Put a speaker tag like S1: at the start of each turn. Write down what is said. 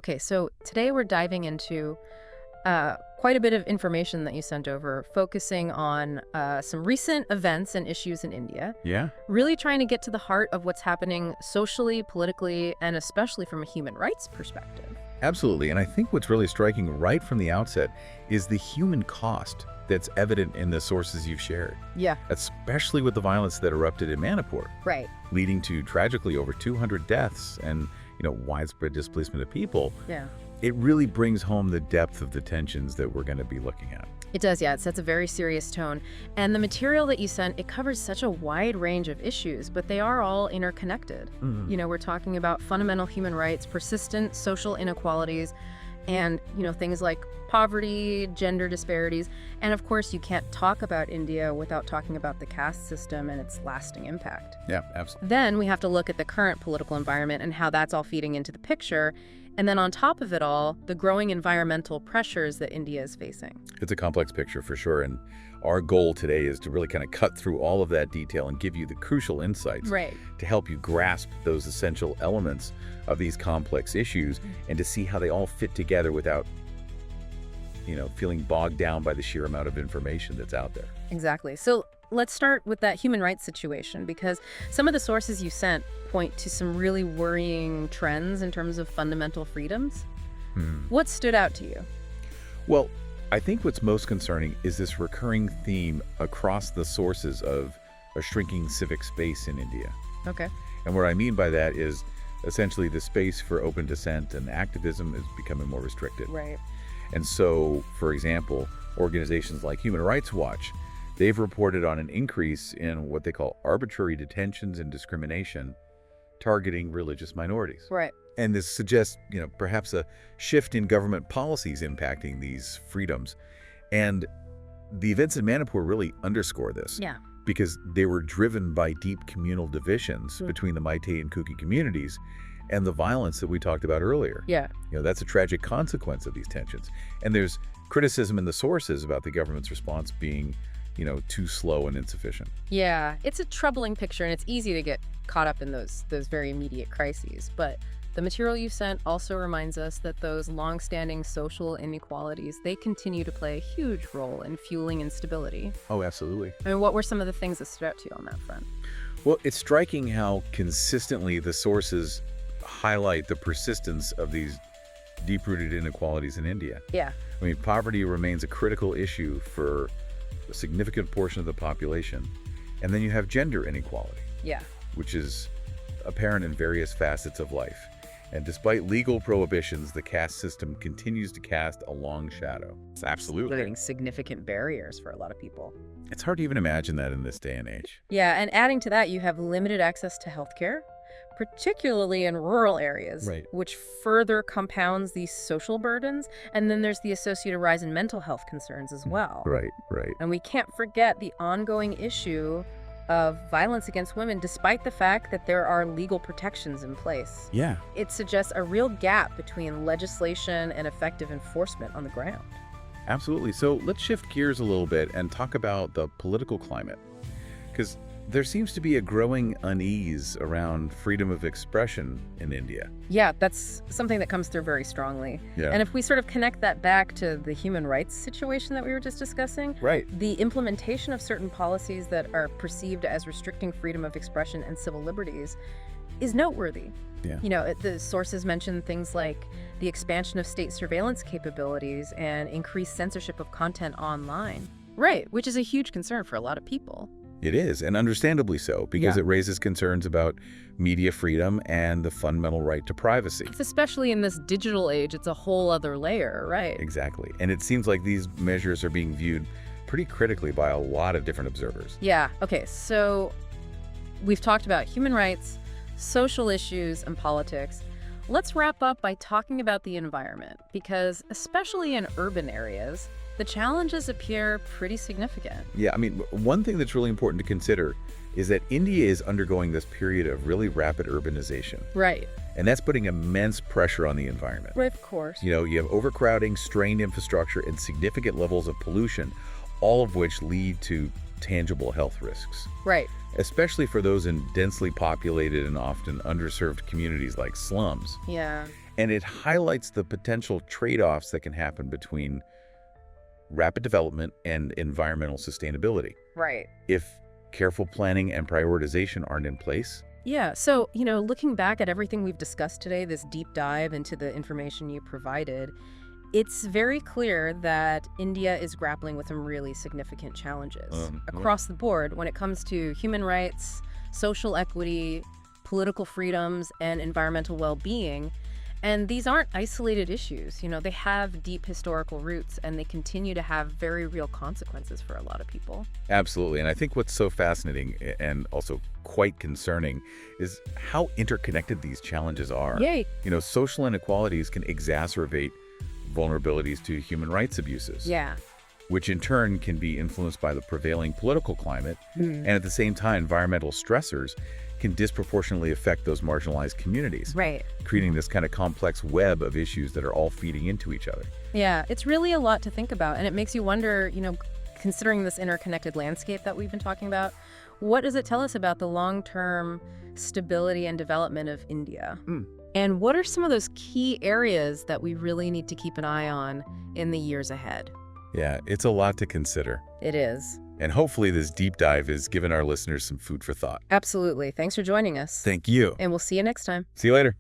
S1: Okay, so today we're diving into quite a bit of information that you sent over, focusing on some recent events and issues in India,
S2: Yeah,
S1: really trying to get to the heart of what's happening socially, politically, and especially from a human rights perspective.
S2: absolutely. And I think what's really striking right from the outset is the human cost that's evident in the sources you've shared,
S1: Yeah,
S2: especially with the violence that erupted in Manipur,
S1: right.
S2: leading to tragically over 200 deaths and, widespread displacement of people.
S1: Yeah.
S2: It really brings home the depth of the tensions that we're going to be looking at.
S1: It does, yeah. It sets a very serious tone. And the material that you sent, it covers such a wide range of issues, but they are all interconnected. We're talking about fundamental human rights, persistent social inequalities, and, things like poverty, gender disparities. And of course, you can't talk about India without talking about the caste system and its lasting impact.
S2: Yeah, absolutely.
S1: Then we have to look at the current political environment and how that's all feeding into the picture. And then on top of it all, the growing environmental pressures that India is facing.
S2: It's a complex picture for sure. And our goal today is to really kind of cut through all of that detail and give you the crucial insights
S1: Right.
S2: to help you grasp those essential elements of these complex issues and to see how they all fit together without, feeling bogged down by the sheer amount of information that's out there.
S1: Exactly. So let's start with that human rights situation, because some of the sources you sent point to some really worrying trends in terms of fundamental freedoms. What stood out to you?
S2: Well, I think what's most concerning is this recurring theme across the sources of a shrinking civic space in India.
S1: Okay.
S2: And what I mean by that is essentially the space for open dissent and activism is becoming more restricted.
S1: Right.
S2: And so, for example, organizations like Human Rights Watch, they've reported on an increase in what they call arbitrary detentions and discrimination targeting religious minorities.
S1: Right.
S2: And this suggests, perhaps a shift in government policies impacting these freedoms. And the events in Manipur really underscore this.
S1: Yeah.
S2: Because they were driven by deep communal divisions between the Meitei and Kuki communities and the violence that we talked about earlier.
S1: Yeah.
S2: That's a tragic consequence of these tensions. And there's criticism in the sources about the government's response being, too slow and insufficient.
S1: Yeah. It's a troubling picture, and it's easy to get caught up in those very immediate crises. But the material you sent also reminds us that those longstanding social inequalities, they continue to play a huge role in fueling instability.
S2: Oh, absolutely.
S1: I mean, what were some of the things that stood out to you on that front?
S2: Well, it's striking how consistently the sources highlight the persistence of these deep-rooted inequalities in India.
S1: Yeah.
S2: I mean, poverty remains a critical issue for a significant portion of the population. And then you have gender inequality,
S1: Yeah.
S2: which is apparent in various facets of life. And despite legal prohibitions, the caste system continues to cast a long shadow. It's absolutely.
S1: Creating significant barriers for a lot of people.
S2: It's hard to even imagine that in this day and age.
S1: Yeah, and adding to that, you have limited access to healthcare, particularly in rural areas,
S2: Right.
S1: which further compounds these social burdens. And then there's the associated rise in mental health concerns as well.
S2: Right.
S1: And we can't forget the ongoing issue of violence against women, despite the fact that there are legal protections in place.
S2: Yeah.
S1: It suggests a real gap between legislation and effective enforcement on the ground.
S2: Absolutely. So let's shift gears a little bit and talk about the political climate. Because there seems to be a growing unease around freedom of expression in India.
S1: Yeah, that's something that comes through very strongly.
S2: Yeah.
S1: And if we sort of connect that back to the human rights situation that we were just discussing,
S2: Right.
S1: the implementation of certain policies that are perceived as restricting freedom of expression and civil liberties is noteworthy.
S2: Yeah.
S1: The sources mention things like the expansion of state surveillance capabilities and increased censorship of content online. Right, which is a huge concern for a lot of people.
S2: It is, and understandably so, because
S1: Yeah.
S2: it raises concerns about media freedom and the fundamental right to privacy.
S1: Especially in this digital age, it's a whole other layer, right?
S2: Exactly. And it seems like these measures are being viewed pretty critically by a lot of different observers.
S1: Yeah, okay, so we've talked about human rights, social issues, and politics. Let's wrap up by talking about the environment, because especially in urban areas, the challenges appear pretty significant.
S2: Yeah, I mean, one thing that's really important to consider is that India is undergoing this period of really rapid urbanization.
S1: Right.
S2: And that's putting immense pressure on the environment.
S1: Right, of course.
S2: You have overcrowding, strained infrastructure, and significant levels of pollution, all of which lead to tangible health risks.
S1: Right.
S2: Especially for those in densely populated and often underserved communities like slums.
S1: Yeah.
S2: And it highlights the potential trade-offs that can happen between rapid development and environmental sustainability.
S1: Right.
S2: If careful planning and prioritization aren't in place.
S1: Yeah, so, looking back at everything we've discussed today, this deep dive into the information you provided, it's very clear that India is grappling with some really significant challenges across the board when it comes to human rights, social equity, political freedoms, and environmental well-being. And these aren't isolated issues. They have deep historical roots, and they continue to have very real consequences for a lot of people.
S2: Absolutely. And I think what's so fascinating and also quite concerning is how interconnected these challenges are.
S1: Yay.
S2: Social inequalities can exacerbate vulnerabilities to human rights abuses.
S1: Yeah.
S2: Which in turn can be influenced by the prevailing political climate. And at the same time, environmental stressors can disproportionately affect those marginalized communities.
S1: Right.
S2: Creating this kind of complex web of issues that are all feeding into each other.
S1: Yeah, it's really a lot to think about. And it makes you wonder, considering this interconnected landscape that we've been talking about, what does it tell us about the long-term stability and development of India? And what are some of those key areas that we really need to keep an eye on in the years ahead?
S2: Yeah, it's a lot to consider.
S1: It is.
S2: And hopefully this deep dive has given our listeners some food for thought.
S1: Absolutely. Thanks for joining us.
S2: Thank you.
S1: And we'll see you next time.
S2: See you later.